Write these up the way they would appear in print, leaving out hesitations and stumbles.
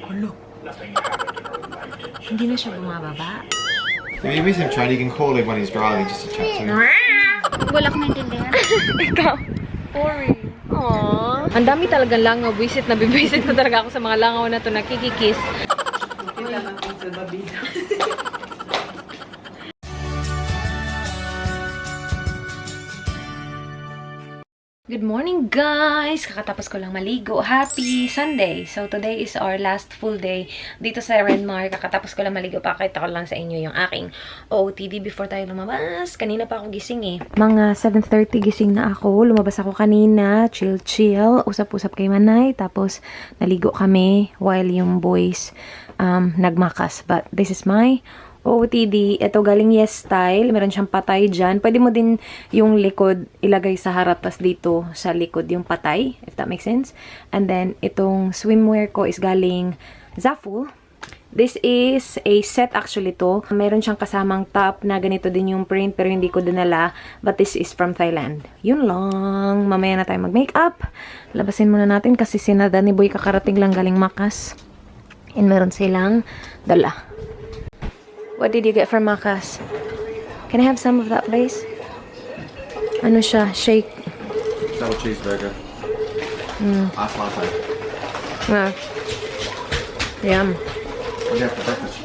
Kulo. Hindi na siya bumababa. If you miss him, Chad, you can call him when he's driving just to chat to him. Wala ko naintindihan. Ikaw. Boring. Aww. Ang dami talagang langaw. Visit na bibisit na talaga ako sa mga langaw na to. Nakikikis. Good morning, guys! Kakatapos ko lang maligo. Happy Sunday! So, today is our last full day dito sa Renmar. Kakatapos ko lang maligo. Pakita ko lang sa inyo yung aking OOTD before tayo lumabas. Kanina pa ako gising eh. Mga 7:30 gising na ako. Lumabas ako kanina. Chill. Usap-usap kay Manay. Tapos, naligo kami while yung boys nagmakas. But, this is my OOTD, ito galing Yes Style. Meron siyang patay dyan. Pwede mo din yung likod ilagay sa harap, tas dito sa likod yung patay, if that makes sense. And then, itong swimwear ko is galing Zaful. This is a set actually to. Meron siyang kasamang top na ganito din yung print, pero hindi ko dinala. But this is from Thailand. Yun lang. Mamaya na tayo mag-makeup. Labasin muna natin kasi sina Danny Boy kakarating lang galing Makas. And meron silang dala. What did you get from Makas? Can I have some of that, please? Ano siya? Shake. Double cheeseburger. Ice latte. Yum. What do you have for breakfast?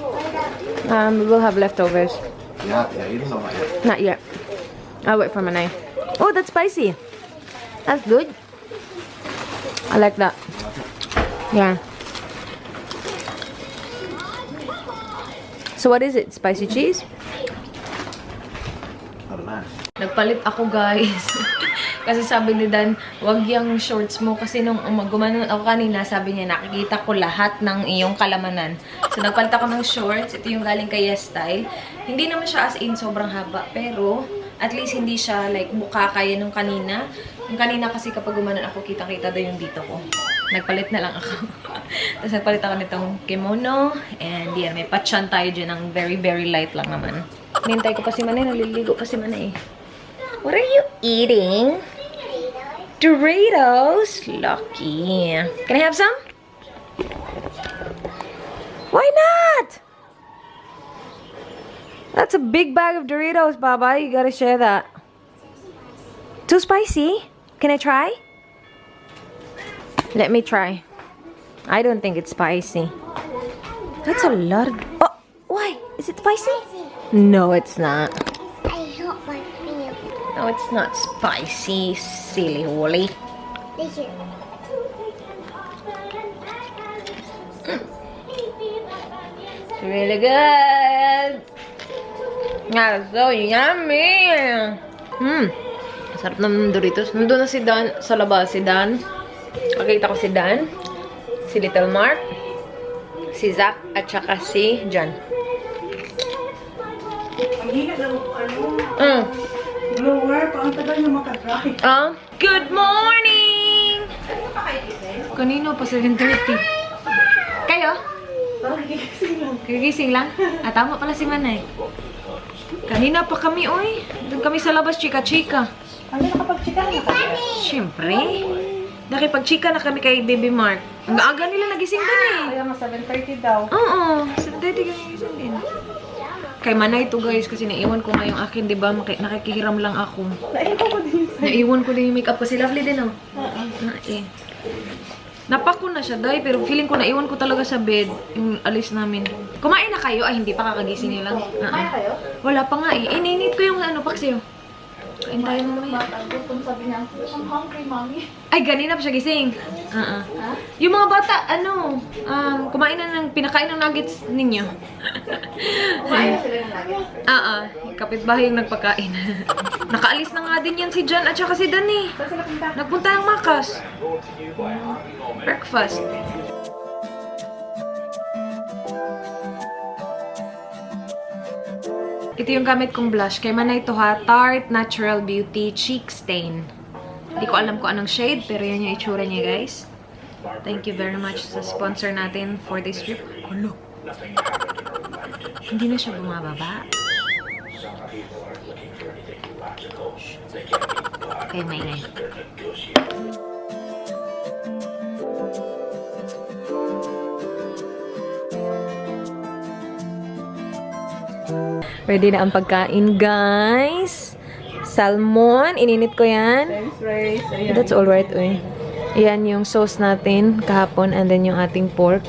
We'll have leftovers. Yeah, you don't know that yet. Not yet. I'll wait for Manay. Oh, that's spicy. That's good. I like that. Yeah. So what is it? Spicy cheese? I don't know. Nagpalit ako, guys. Kasi sabi ni Dan, wag yung shorts mo. Kasi nung gumanon ako kanina, sabi niya, nakikita ko lahat ng iyong kalamanan. So, nagpalit ako ng shorts. Ito yung galing kay Yes Style. Hindi naman siya as in sobrang haba. Pero, at least hindi siya like buka kaya nung kanina. Yung kanina kasi kapag gumanon ako, kitang-kita daw yung dito ko. Nagpalit na lang ako. Tapos nagpalit ako nitong kimono. And yan, may patchan tayo dyan ng very, very light lang naman. Nintay ko pa si Manay. Naliligo pa si Manay. What are you eating? Doritos. Lucky. Can I have some? Why not? That's a big bag of Doritos, Baba. You gotta share that. Too spicy? Can I try? Let me try. I don't think it's spicy. That's a lot of... Oh, why? Is it spicy? No, it's not. I hurt my finger. No, it's not spicy, silly Wally. Thank you. It's really good. That's so yummy. Sarap naman ng Doritos. Nandun na si Dan sa labas. Si Dan. Nakita ko si Dan. Si Little Mark. Si Zach. At saka si John. Ang hina na blower, paano tagal nyo makadry? Good morning! Kanino pa 7:30? Kayo? Gigising lang? Tama pala si Manay. Kanina pa kami, oy. Doon kami sa labas, chika-chika. Ano nakapag-chika na kami? Siyempre. Nakipag-chika na kami kay Baby Mark. Ang aga nila nagising doon eh. Kaya mga 7:30 daw. Oo, 7:30 kami nagising din. Kay Manay to, guys, kasi naiwan ko nga yung akin, di ba? Nakikihiram lang ako. Naiwan ko din yung makeup kasi lovely din, oh. Napako na siya, day, pero feeling ko naiwan ko talaga sa bed yung alis namin. Kumain na kayo? Ay, hindi pa, kakagising nyo lang. Kaya kayo? Wala pa nga eh. Ininit ko yung paksiyo. Kain tayo mamaya. Kung sabi niya, I'm hungry, mommy. Ay, ganina pa siya gising. Yung mga bata, kumain na ng, pinakain ng nuggets ninyo. Kumain na sila ng nuggets? Kapitbahay yung nagpakain. Nakaalis na nga din yan si John at saka si Danny. Saan sila punta? Nagpunta ng Makas. Breakfast. Ito yung gamit kong blush. Kay Manay to ha. Tarte Natural Beauty Cheek Stain. Hindi ko alam kung anong shade, pero yan yung itsura niya, guys. Thank you very much sa sponsor natin for this trip. Kulo. Hindi na siya bumababa. Okay, Manay. Ready na ang pagkain, guys. Salmon. Ininit ko yan. That's alright, uy. Yan yung sauce natin kahapon and then yung ating pork.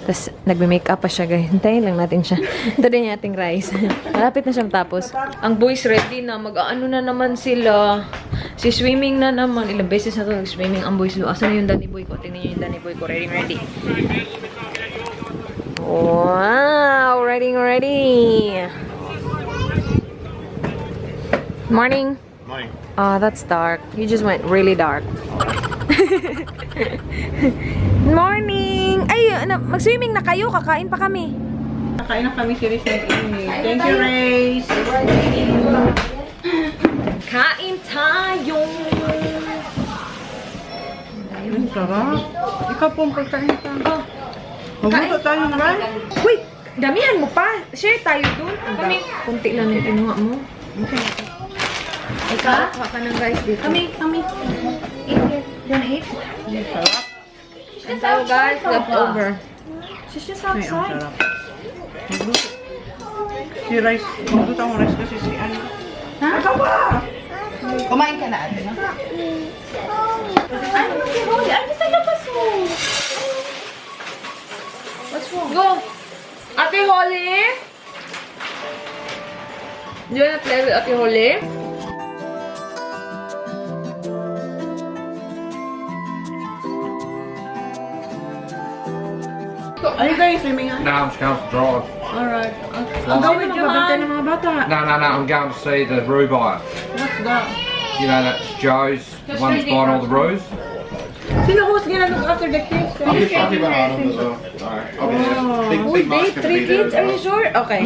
Tapos, nagme-makeup pa siya, guys. Hintayin lang natin siya. Ito din yung ating rice. Malapit na siyang tapos. Ang boys ready na. Mag-ano na naman sila. Si swimming na naman. Ilang beses na ito nag-swimming ang boys. Asan na yung Danny boy ko? Tingnan nyo yung Danny boy ko. Ready. Wow! Ready. Morning. Morning. Oh, that's dark. You just went really dark. Morning! Ay, mag-swimming na kayo. Kakain pa kami. Nakain na kami si Riz nag-inig. Thank you, Riz. Kain tayo! Ang sarap. Ikaw pong pagkain ka. Magluto tayo ng rice. Wait! Damihan mo pa. Share tayo dun. Kami. Kunti lang yung kinuha mo. Ikaw, kuha ka ng rice dito. Kami. Eat here. You wanna eat? Ang sarap. And so guys, leftover. She's just outside. Ang sarap. Magluto. Si Rice. Magluto ang rice kasi si ano. Ha? Ikaw ba? Kumain ka na, ano? Ano na si Holly? Ano sa labas mo? What's wrong? Go! Ate Holly? Do you wanna play with Ate Holly? Are you guys swimming? No, I'm just going to drive. Alright. Ang gawin niyo magbabantay ng mga bata. No, I'm going to see the roo buyer. What's that? You know, that's Joe's, the one that's buying all the roos. Sino who's gonna look after the kids? I'll be fucking behind them as well. Alright, I'll be there. Big Mark's gonna be there as well. sure? Okay.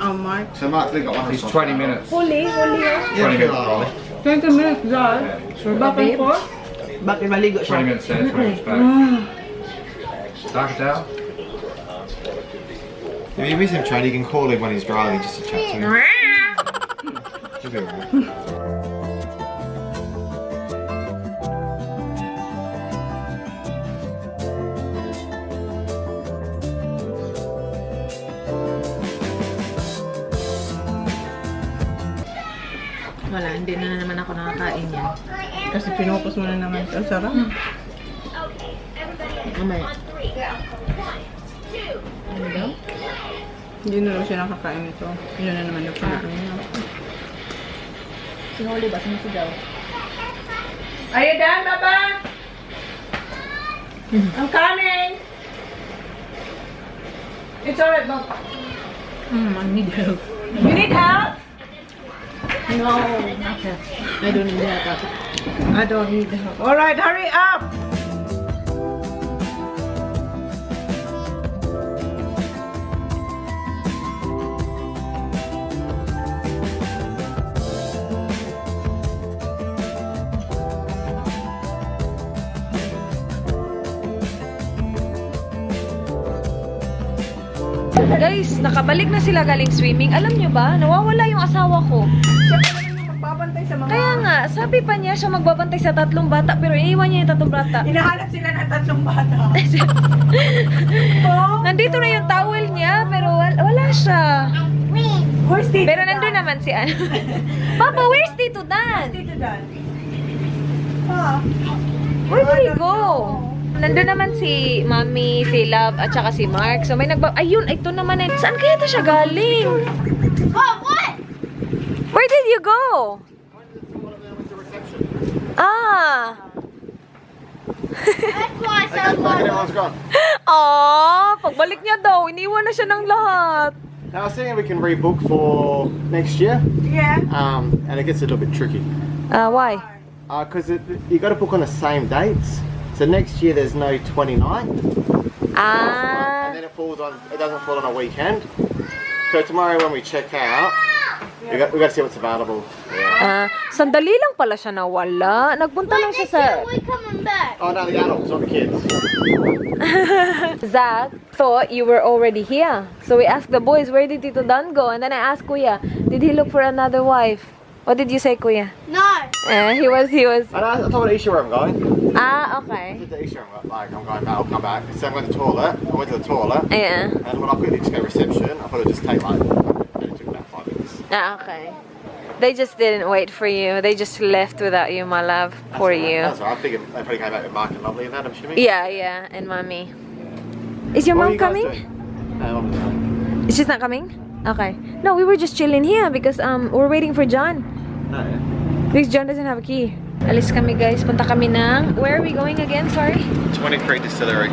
Oh, Mark. So Mark's got one. It's 20 minutes. Holly. Yeah, 20 minutes I'll drive. 20 minutes, guys. Back and forth? Bakit maligo 20 siya? minutes there, 20 minutes back. Dark it out. If you miss him, Chad, you can call him when he's driving just to chat to him. He'll be alright. Wala, hindi na naman ako nakakain yan. Kasi pinupos mo na naman. Ang sarap. Mamaya. Ano daw? Hindi na raw siya nakakain nito. Yun na naman yung pinakin niya. Si Holly ba? Sumisigaw? Are you done, Baba? I'm coming! It's alright, Bob. I need help. You need help? No, not that. I don't need help. I don't need help. Alright, hurry up! Guys, nakabalik na sila galing swimming. Alam nyo ba, nawawala yung asawa ko. Siya pala yung magbabantay sa mga... Kaya nga, sabi pa niya siya magbabantay sa 3 bata, pero iiwan niya yung 3 bata. Hinahanap sila ng 3 bata. Nandito na yung towel niya, pero wala siya. Where's Tito Pero Dan? nandun naman si ano. Papa, where's Tito Dan? Tito Dan? Pa? Where did he go? Nandun naman si Mami, si Love, at saka si Mark. So may ayun, ito naman eh. Saan kaya ito siya galing? What? Where did you go? Ah. That's why I said Everyone's gone. Aww, pagbalik niya daw, iniwan na siya ng lahat. Now I was thinking we can rebook for next year, Yeah. and it gets a little bit tricky Why? because you got to book on the same dates. So next year there's no 29th, Ah. and then it doesn't fall on a weekend. So tomorrow when we check out, we got to see what's available. Yeah. Sandali lang pala siya nawala. Nagpunta lang siya sa... we're coming back. Oh no, the adults, not the kids. Zach thought you were already here. So we asked the boys, where did Tito Dan go? And then I asked Kuya, did he look for another wife? What did you say, Kuya? No. He was... I told Isha where I'm going. Ah, I okay. said to Isha, I'm going back, I'll come back. So I went to the toilet. I went to the toilet, Yeah. and when I quickly just go reception, I thought I'd just take like Ah, okay. They just didn't wait for you. They just left without you, my love. Poor you. That's all right. I figured they probably came out with Mark and Lovely and that, I'm assuming. Yeah, and mommy. Is your What are mom you guys coming? doing? No, Mum wasn't. She's not coming? Okay. No, we were just chilling here because we're waiting for John. No, yeah. Because John doesn't have a key. Alis kami guys. Punta kami ng... Where are we going again? Sorry? 23 Distillery.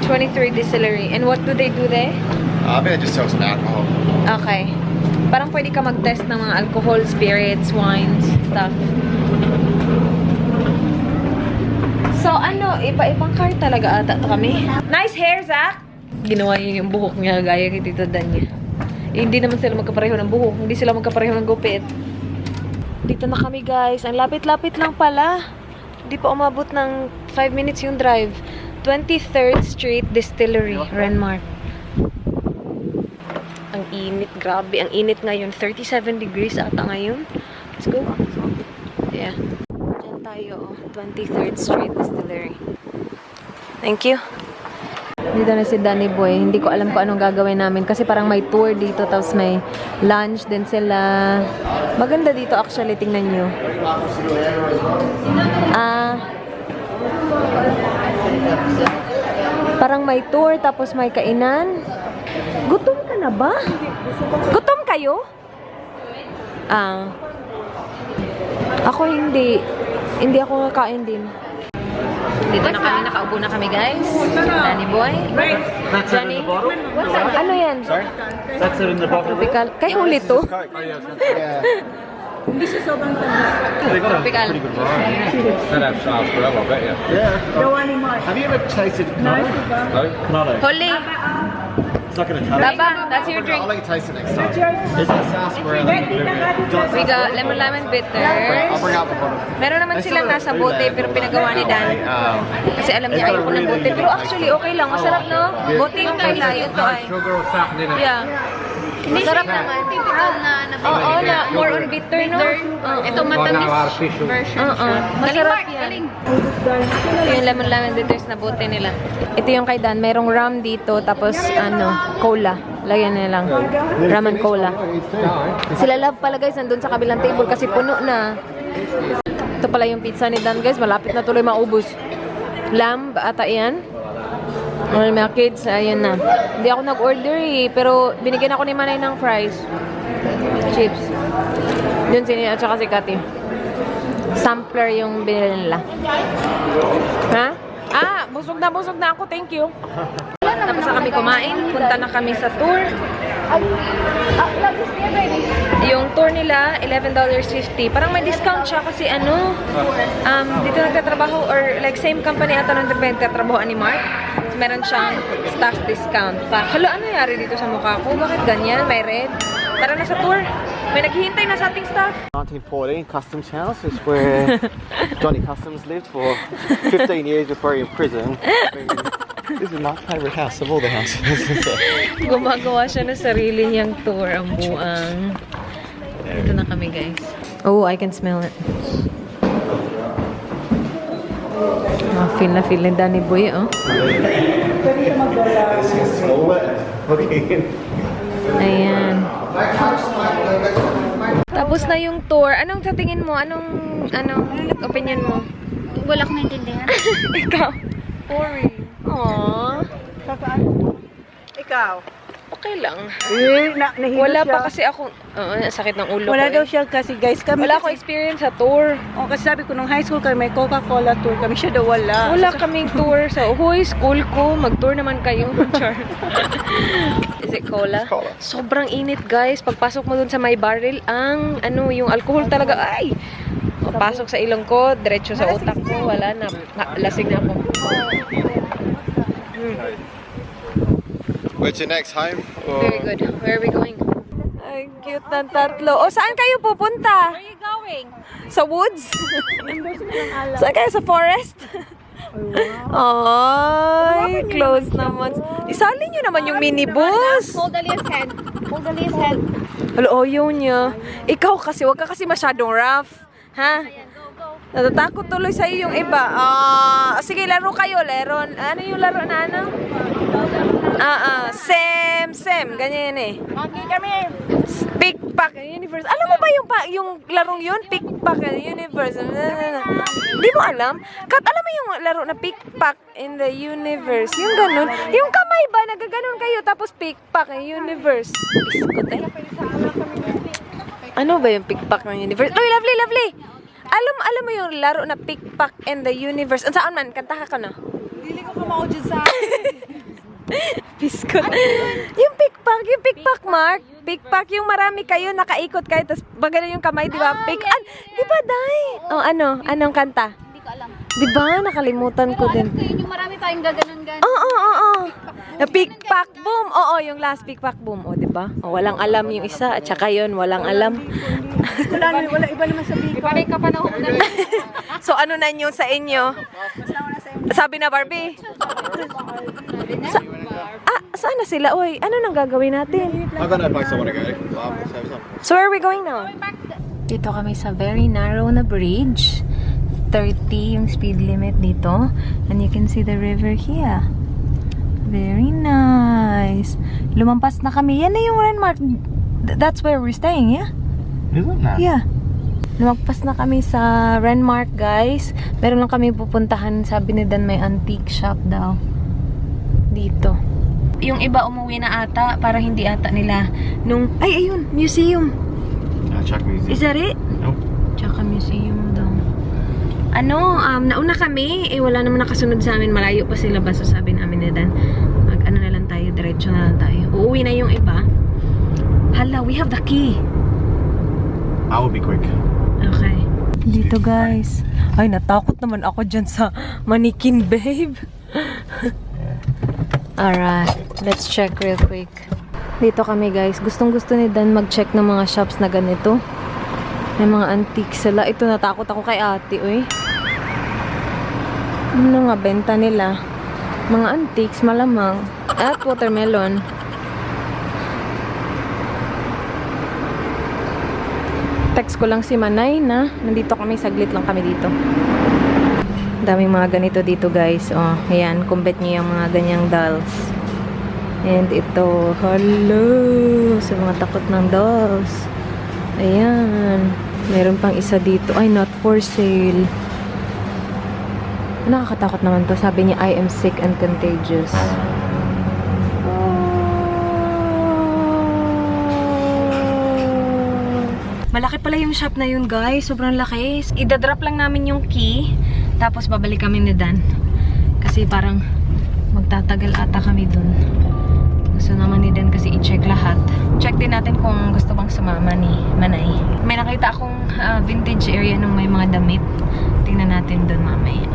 23 Distillery. And what do they do there? I bet they just sell some alcohol. Okay. Parang pwede ka mag-test ng mga alcohol, spirits, wines, stuff. So ano, iba-ibang car talaga ata to kami. Nice hair, Zach! Ginawa niya yung buhok niya gaya kay Tito Dan niya. Eh, hindi naman sila magkapareho ng buhok. Hindi sila magkapareho ng gupit. Dito na kami guys. Ang lapit-lapit lang pala. Hindi pa umabot ng 5 minutes yung drive. 23rd Street Distillery, Renmark. Ang init, grabe. Ang init ngayon. 37 degrees ata ngayon. Let's go. Yeah. Diyan tayo, 23rd Street Distillery. Thank you. Dito na si Danny Boy. Hindi ko alam kung anong gagawin namin. Kasi parang may tour dito. Tapos may lunch din sila. Maganda dito actually. Tingnan nyo. Parang may tour. Tapos may kainan. Gutom ka na ba? Gutom kayo? Ako hindi. Hindi ako kakain din. Dito na kami, nakaupo na kami guys. Danny Boy. Johnny. Ano yan? Sorry? That's it in the bottle. Tropical. Kay huli to. They got a Tropical. pretty good variety. They'd have sharp forever, I bet you. Yeah. Have you ever tasted Canado? No? Canado. Huli. It's not going to taste. Laba, that's your drink. I'll let you taste it next time. It's a sarsaparilla. We got lemon bitter. I'll bring out the bottle. Meron naman silang nasa bote pero pinagawa ni Dan. Kasi alam niya ayoko ng bote. Pero actually okay lang. Masarap no? Bote yung kay Layo to ay. Sugar or something in it. Yeah. Masarap naman. Typical na Oo, na more on bitter no? Ito Oh, matamis no, artificial. version. Masarap yan. Ito yung lemon bitters na bote nila. Ito yung kay Dan. Merong rum dito. Tapos cola. Lagyan nilang rum and cola. Sila love pala guys. Nandun sa kabilang table kasi puno na. Ito pala yung pizza ni Dan guys. Malapit na tuloy maubos. Lamb ata yan. Well, mga kids, ayun na. Hindi ako nag-order eh. Pero binigyan ako ni Manay ng fries. Chips. Yun sini at saka si Kati. Sampler yung binili nila. Ha? Busog na ako. Thank you. Tapos na kami kumain. Punta na kami sa tour. Yung tour nila, $11.50. Parang may discount siya kasi dito nagtatrabaho or like same company ata nang nagtatrabaho ni Mark. So, meron siyang staff discount. Hala, ano nangyari dito sa mukha ko? Bakit ganyan? May red? Tara na sa tour. May naghihintay na sa ating staff. 1914 Customs House is where Johnny Customs lived for 15 years before he was in prison. This is my favorite house of all the houses. Gumagawa siya ng sarili niyang tour ang buang. Dito na kami guys. Oh, I can smell it. Feel na feel ni Danny Boy, oh. Ayan. Tapos na yung tour. Anong sa tingin mo? Anong opinion mo? Wala akong naintindihan. Ikaw. Boring. Aww. Ikaw? Okay lang. Nahilo Wala siya. pa kasi ako. Sakit ng ulo Wala ko daw eh. siya kasi guys. Kami Wala akong experience sa tour. kasi sabi ko nung high school kami, may Coca-Cola tour kami. Siya daw wala. Wala kaming tour sa school ko. Mag-tour naman kayo. Char. Is it cola? Cola. Sobrang init, guys. Pagpasok mo dun sa may barrel, yung alcohol talaga, ay! Pasok sa ilong ko, diretso sa utak ko. Wala na. Lasing na ako. Where's your next home? Very good. Where are we going? Ay, cute ng tatlo. O, saan kayo pupunta? Where are you going? Sa woods? Saan kayo? Sa forest? Ay, close naman. Isali nyo naman yung minibus. Hold Alia's hand. Hold Alia's hand. Alo, ayaw niya. Ikaw kasi, wag ka kasi masyadong rough. Ha? Natatakot tuloy sa'yo yung iba. Sige, laro kayo. Ano yung laro na ano? Sims. Sem, ganyan eh. Okay kami. Pickpack Universe. Alam mo ba yung larong yun? Pickpack Universe. Di mo alam? Kat, alam mo yung laro na Pickpack in the Universe? Yung ganun. Yung kamay ba, nagaganon kayo, tapos Pickpack Universe. Biskot eh. Ano ba yung Pickpack ng Universe? Uy, lovely! Alam mo yung laro na Pickpack in the Universe? Ang saan man? Kantaha ka na. Dili ko kamao dyan sa Biskot. Yung pickpack, Mark. Pickpack, yung marami kayo, nakaikot kayo, tapos bagano yung kamay, di ba? Di ba, Day? Oh, anong kanta? Hindi ko alam. Di ba? Nakalimutan ko din. Alam ko yun, yung marami tayong gaganon-ganon. Oo. Yung pickpack boom. Oo, yung last pickpack boom. O, di ba? O, walang alam yung isa, at saka yun, walang alam. wala iba naman sa Bicol. Iba ka pa na So, ano na yun sa inyo? Sabi na Barbie. Saan na sila? Uy, ano nang gagawin natin? I've got no place I want to go. So something. So, where are we going now? Dito kami sa very narrow na bridge. 30 yung speed limit dito. And you can see the river here. Very nice. Lumampas na kami. Yan na yung Renmark. That's where we're staying, yeah? Isn't that? Yeah. Lumagpas na kami sa Renmark, guys. Meron lang kami pupuntahan. Sabi ni Dan may antique shop daw. Dito. Yung iba umuwi na ata para hindi ata nila nung... Ay, ayun! Museum! Chuck Museum. Is that it? Nope. Tsaka museum daw. Nauna kami. Wala naman nakasunod sa amin. Malayo pa sila ba? So sabi namin ni Dan, mag-ano na lang tayo. Diretso na lang tayo. Uuwi na yung iba. Hala, we have the key. I will be quick. Okay. Dito, guys. Ay, natakot naman ako dyan sa mannequin, babe. Alright. Let's check real quick. Dito kami, guys. Gustong-gusto ni Dan mag-check ng mga shops na ganito. May mga antique sila. Ito, natakot ako kay ate, uy. Ano nga benta nila? Mga antiques, malamang. At watermelon. Text ko lang si Manay na nandito kami, saglit lang kami dito. Daming mga ganito dito, guys. Oh, ayan, kumbet niyo yung mga ganyang dolls. And ito, hello, sa mga takot ng dolls. Ayan, meron pang isa dito. Ay, not for sale. Nakakatakot naman to. Sabi niya, I am sick and contagious. Malaki pala yung shop na yun, guys. Sobrang laki. Idadrop lang namin yung key. Tapos babalik kami ni Dan. Kasi parang magtatagal ata kami dun. Gusto naman ni Dan kasi i-check lahat. Check din natin kung gusto bang sumama ni Manay. May nakita akong vintage area nung may mga damit. Tingnan natin dun mamaya.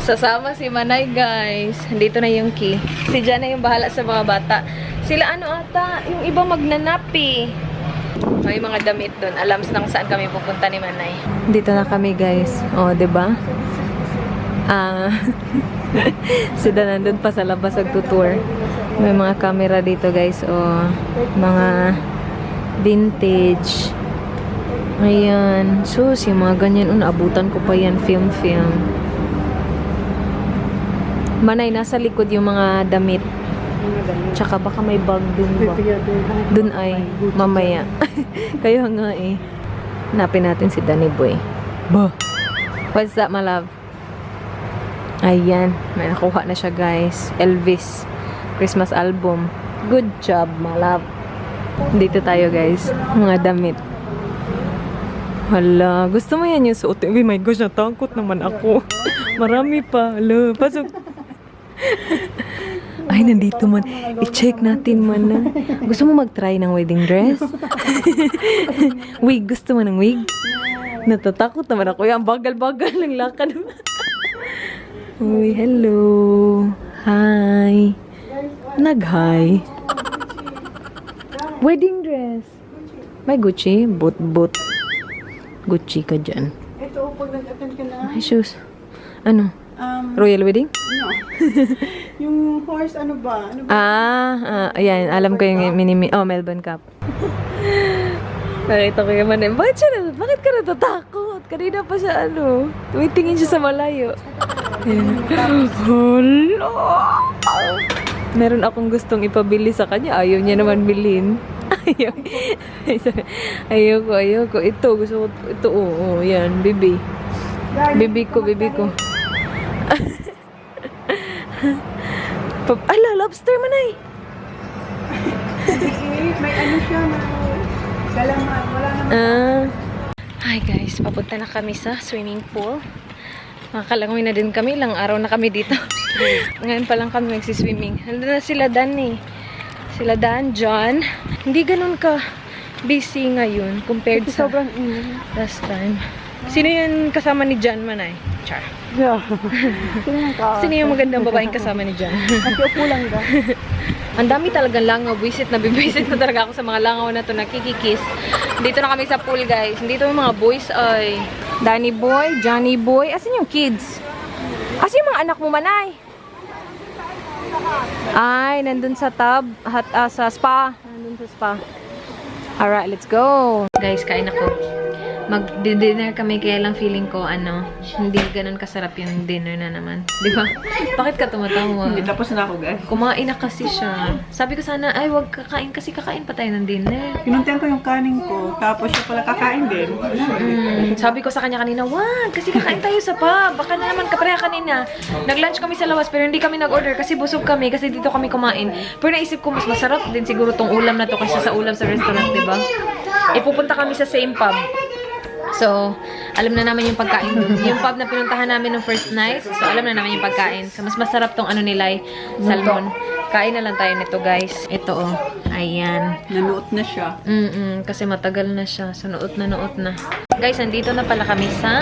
Sasama si Manay, guys. Dito na yung key. Si Jan na yung bahala sa mga bata. Sila ano ata, yung iba magnanapi. May mga damit doon. Alam nang saan kami pupunta ni Manay. Dito na kami, guys. Oh, 'di ba? Si Dan nandun pa sa labas nagtutour. May mga camera dito, guys. Oh, mga vintage. Ayan. Sus, yung mga ganyan. Abutan ko pa yan. Film. Manay, nasa likod yung mga damit. Tsaka baka may bag dun ba? Dun ay mamaya. Kayo nga eh. Hanapin natin si Danny Boy. Ba? What's that, my love? Ayan. May nakuha na siya, guys. Elvis. Christmas album. Good job, my love. Dito tayo, guys. Mga damit. Hala. Gusto mo yan yung suot? Oh my gosh, natakot naman ako. Marami pa. Hala. Pasok. Ay, nandito man. I-check natin man na. Gusto mo mag-try ng wedding dress? Wig. Gusto mo ng wig? Natatakot naman ako. Ang bagal-bagal ng lakad. Uy, hello. Hi. Nag-hi. Wedding dress. May Gucci. Boot. Gucci ka dyan. Ito, pag nag-attend ka na. May shoes. Ano? Royal wedding? No. Yung horse, ano ba? Ayan. Alam ko yung Melbourne Cup. Nakita ko yung manin. Bakit ka natatakot? Kanina pa siya, tumitingin siya sa malayo. Ayan. Hala! Meron akong gustong ipabili sa kanya. Ayaw niya naman bilhin. Ayaw. Ayoko. Ito, gusto ko. Ito, oo. Yan, bibi. Bibi ko. Ala, lobster man ay. May ano siya, may galaman. Wala naman. Hi guys, papunta na kami sa swimming pool. Makalangoy na din kami, ilang araw na kami dito. Ngayon pa lang kami magsiswimming. Nandun na sila Dan eh. Sila Dan, John. Hindi ganun ka busy ngayon compared sa Sobrang init. last time. Sino yung kasama ni John Manay? Char. Yeah. Sino yung magandang babaeng kasama ni John? Nakiupo lang ka. Ang dami talagang langaw. Bisit na talaga ako sa mga langaw na to. Nakikikis. Dito na kami sa pool, guys. Dito yung mga boys ay Danny Boy, Johnny Boy. Asan yung kids? Asan yung mga anak mo, Manay? Ay, nandun sa tub. Sa spa. Nandun sa spa. Alright, let's go. Guys, kain ako. Mag-dinner kami, kaya lang feeling ko, hindi ganun kasarap yung dinner na naman. Di ba? Bakit ka tumatawa? Hindi, tapos na ako, guys. Kumain na kasi siya. Sabi ko sana, ay, wag kakain kasi kakain pa tayo ng dinner. Pinuntihan ko yung kanin ko, tapos siya pala kakain din. Sabi ko sa kanya kanina, wag, kasi kakain tayo sa pub. Baka na naman kapareha kanina. Nag-lunch kami sa labas, pero hindi kami nag-order kasi busog kami, kasi dito kami kumain. Pero naisip ko, mas masarap din siguro tong ulam na to kaysa sa ulam sa restaurant, di ba? Pupunta kami sa same pub. So, alam na namin yung pagkain dun. Yung pub na pinuntahan namin nung first night, so alam na namin yung pagkain. So, mas masarap tong nilay, salmon. Kain na lang tayo nito, guys. Ito, oh. Ayan. Nanuot na siya. Kasi matagal na siya. So, nuot na. Guys, nandito na pala kami sa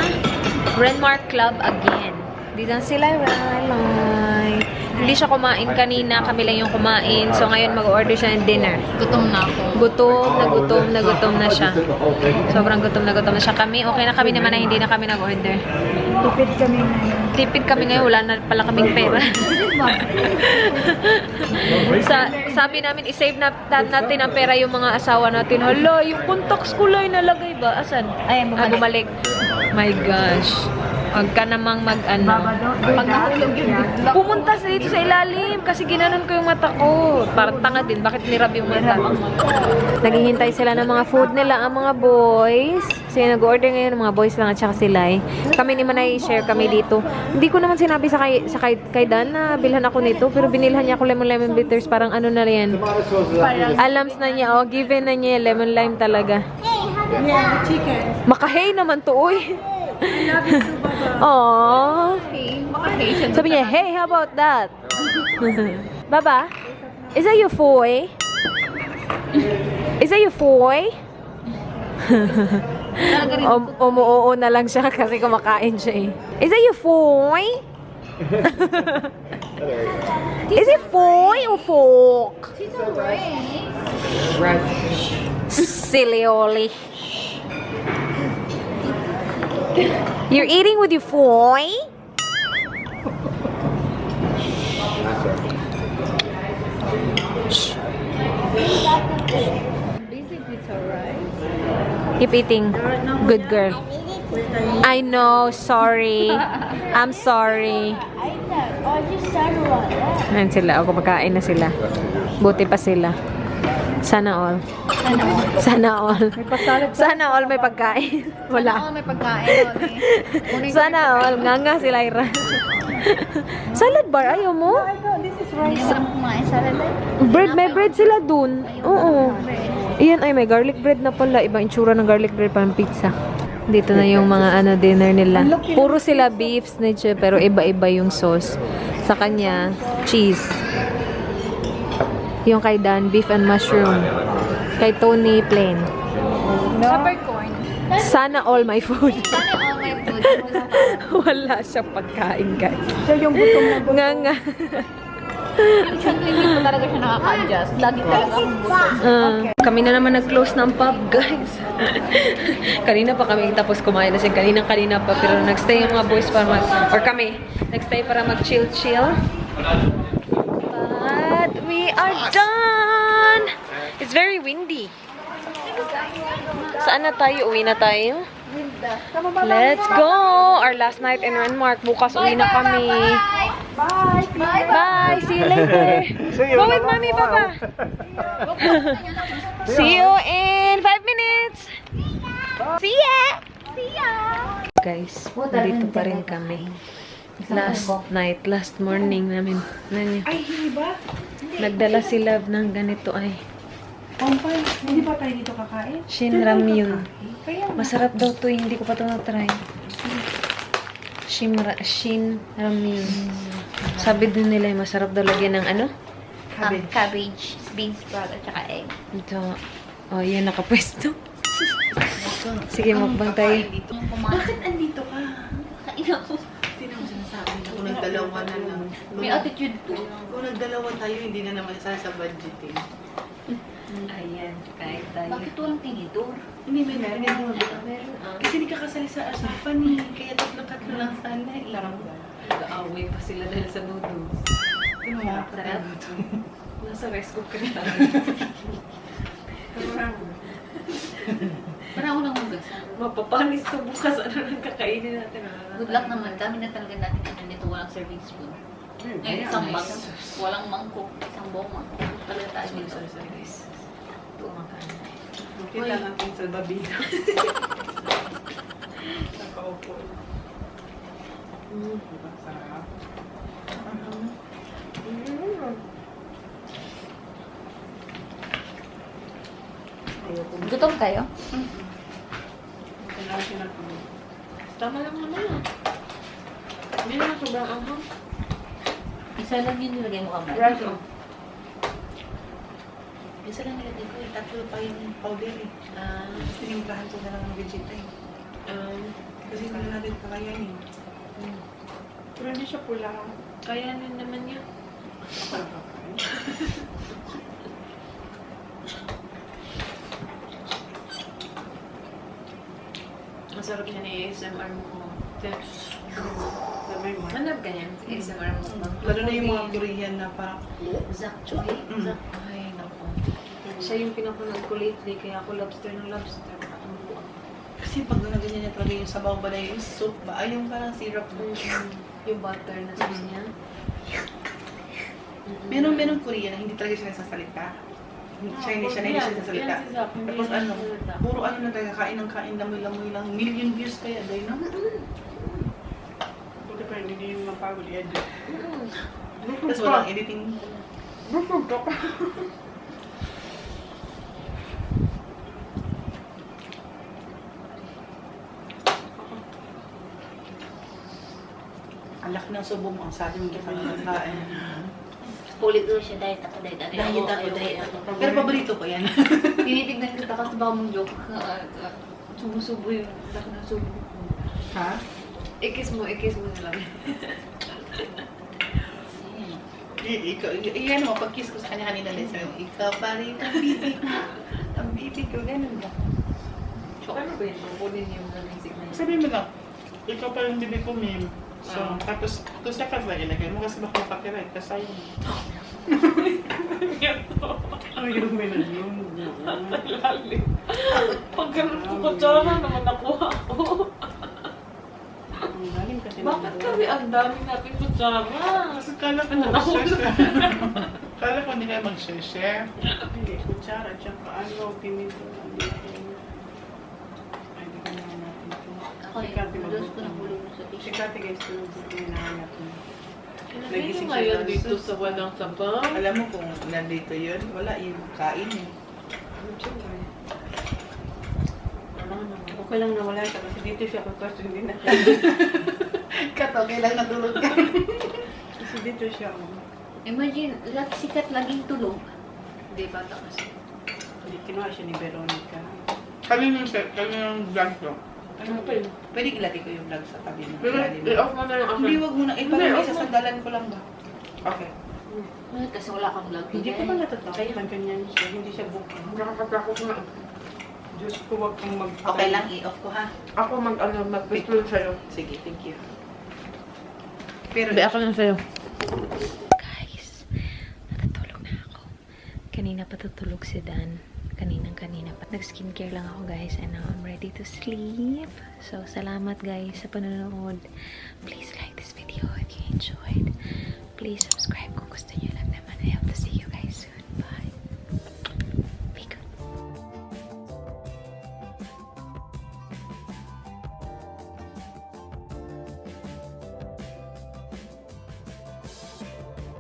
Renmark Club again. Dito na sila, Riley. Hindi siya kumain kanina. Kami lang yung kumain. So, ngayon mag-order siya ng dinner. Gutom na ako. Gutom na siya. Sobrang gutom na siya. Kami, okay na kami naman na hindi na kami nag-order. Tipid kami ngayon. Wala na pala kaming pera. Sabi namin, isave natin ang pera yung mga asawa natin. Hala, yung contacts ko lang nalagay ba? Asan? Ay, bumalik. My gosh. Huwag ka namang Pag nahulog yung bigla. pumunta sa dito sa ilalim kasi ginanon ko yung mata ko. Parang tanga din. Bakit nirab yung mata? Naghihintay sila ng mga food nila, ang mga boys. Kasi nag-order ngayon ng mga boys lang at saka sila. Kami ni Manay, share kami dito. Hindi ko naman sinabi sa kay Dan na bilhan ako nito. Pero binilhan niya ako lemon bitters. Parang ano na yan. Alams na niya. Oh, given na niya lemon lime talaga. Yeah, chicken. Makahay naman to, uy. I love you too, Baba. Aww. Maka-Haitian. Sabi niya, hey, how about that? Baba, is that your foy? Is that your foy? Umuoo na lang siya kasi kumakain siya eh. Is that your foy? Is it foy or fork? Silly Oli. You're eating with your foy? Keep eating. Good girl. I know. Sorry. I'm sorry. Ayan sila. O, kumakain na sila. Buti pa sila. Sana all. Sana all. Sana all may pagkain. Wala. May pagkain. Sana all. Nga si Lyra. Salad bar. Ayaw mo? Hindi naman kumain sa lalay. Bread. May bread sila dun. Oo. Iyan ay may garlic bread na pala. Ibang itsura ng garlic bread parang pizza. Dito na yung mga dinner nila. Puro sila beef snitch pero iba-iba yung sauce. Sa kanya, cheese. Yung kay Dan, beef and mushroom. Kay Tony, plain. Super corn. Sana all my food. Sana all my food. Wala siyang pagkain, guys. Siya yung gutom na gutom. Nga. Yung chunk hindi pa talaga siya nakaka-adjust. Lagi talaga akong gutom. Kami na naman nag-close ng pub, guys. Kanina pa kami tapos kumain na siya. Kanina pa. Pero nag-stay yung mga boys para nag-stay para mag-chill-chill. But we are done! It's very windy. Saan na tayo? Uwi na tayo? Let's go! Our last night in Renmark. Bukas uwi na kami. Bye! Bye! Bye! See you later! See you Go in a with long mommy, while. Papa! See you in 5 minutes! See ya! See ya! Guys, dito pa rin kami. Last night, last morning namin. Ay, hindi ba? Nagdala si Love ng ganito ay Pampay, hindi ba tayo dito kakain? Shin Ramyun. Kaya Masarap daw to, hindi ko pa ito na-try. Shin Ramyun. Sabi din nila masarap daw lagyan ng ano? Cabbage, bean sprout, at saka egg. Ito. Oh, yan nakapwesto. Sige, mukbang tayo. Bakit andito ka? Kain ako. Tinan mo sinasabi na kung nagdalawa na lang. May attitude to. Kung nagdalawa tayo, hindi na naman sa budgeting. Ayan, kain tayo. Bakit walang tinidor? Hindi, may meron. Meron ah. Kasi hindi ka kasali sa asapan eh. Kaya tatlo-tatlo lang sana eh. Nag-aaway pa sila dahil sa noodles. Sarap. Nasa rice cooker na. Parang ako nang hugasan. Mapapanis to bukas. Ano nang kakainin natin? Good luck naman. Dami na talaga natin ano nito. Walang serving spoon. Ngayon, isang bag. Walang mangkok. Isang buong mangkok. Talaga tayo nito. guys. Ito makain. Kita natin sa babida. Nakaupo. Sarap. Gutom kayo? Tama lang naman. Hindi naman sobrang anghang. Isa lang yun nilagay mo kamay. Right. Isa lang nilagay ko. Tatlo pa yung powder eh. Tinimplahan ko na lang ng vegeta eh. Kasi hindi na natin kakayanin. Pero hindi siya pula. Kayanin naman niya. Parang kakain. Masarap niya ni ASMR mo. Sabay mo. Manap ganyan. ASMR mo. Lalo na yung mga Korean na parang Zak choy. Zak. Ay, naku. Siya yung pinapanood ko lately. Kaya ako lobster ng lobster. kasi pag ganyan niya talaga yung sabaw ba na yung soup ba? Ay, yung parang syrup. Yung butter na sauce niya. Meron Korean na hindi talaga siya nagsasalita. Siya hindi siya nagsasalita. Tapos ano, puro ano na talaga, kain ng kain, lamoy-lamoy lang. Million views kaya, dahil na. Buti pa hindi yung mapagod i-edit. Tapos walang editing. Alak ng subo mo, ang sabi mo kain. Pulit ko siya diet ako. Diet ako. Pero paborito ko yan. Tinitignan kita kasi baka mong joke. Sumusubo yung laki ng subo ko. Ha? Ikis mo na lang. Iyan mo, pag-kiss ko sa kanya kanina lesson, ikaw pa rin ang bibig mo. Ang bibig ko, ganun ba? Paano ba yun? Kukunin yung music na yun. Sabihin mo lang, ikaw pa yung bibig ko, ma'am. So, tapos, ito sa kasa, ilagay mo kasi baka makapiright, kasi ayun. Ay, yung may nag-yun. Lalim. Pag ganun ko kutsara naman nakuha ko. Ang lalim kasi. Bakit kami ang dami natin kutsara? Kasi kala ko mag-share. Kala ko hindi kayo mag-share. Hindi, kutsara, tsaka ano, pinito. Ay, di ko naman natin ito. Ako yung noodles ko ng bulong sa Si tissue. Kati guys, tulog ko hinahanap mo. Nagising ngayon dito sa walang sabaw. Alam mo kung nandito yun, wala yung kain eh. Okay lang na wala siya kasi dito siya pagkasto hindi na. Kato, kailang natulog ka. Kasi dito siya. Imagine, sikat laging tulog. Hindi, bata kasi. Hindi kinuha siya ni Veronica. Kami yung vlog ko. Ano pa yun? Pwede ilagay ko yung vlog sa tabi ng Pero, i-off mo na yung ako. Hindi, wag mo na. Eh, parang isasandalan ko lang ba? Okay. Kasi wala kang vlog. Hindi ko pa natatakot ng ganyan siya. Hindi siya buka. Nakakatakot na. Diyos ko, wag kang mag... Okay lang, i-off ko ha. Ako mag-withdraw sa'yo. Sige, thank you. Pero, Ako lang sa'yo. Guys, natutulog na ako. Kanina pa tutulog si Dan. Kanina pa. Nag-skincare lang ako guys and now I'm ready to sleep. So, salamat guys sa panonood. Please like this video if you enjoyed. please subscribe kung gusto niyo lang naman. I hope to see you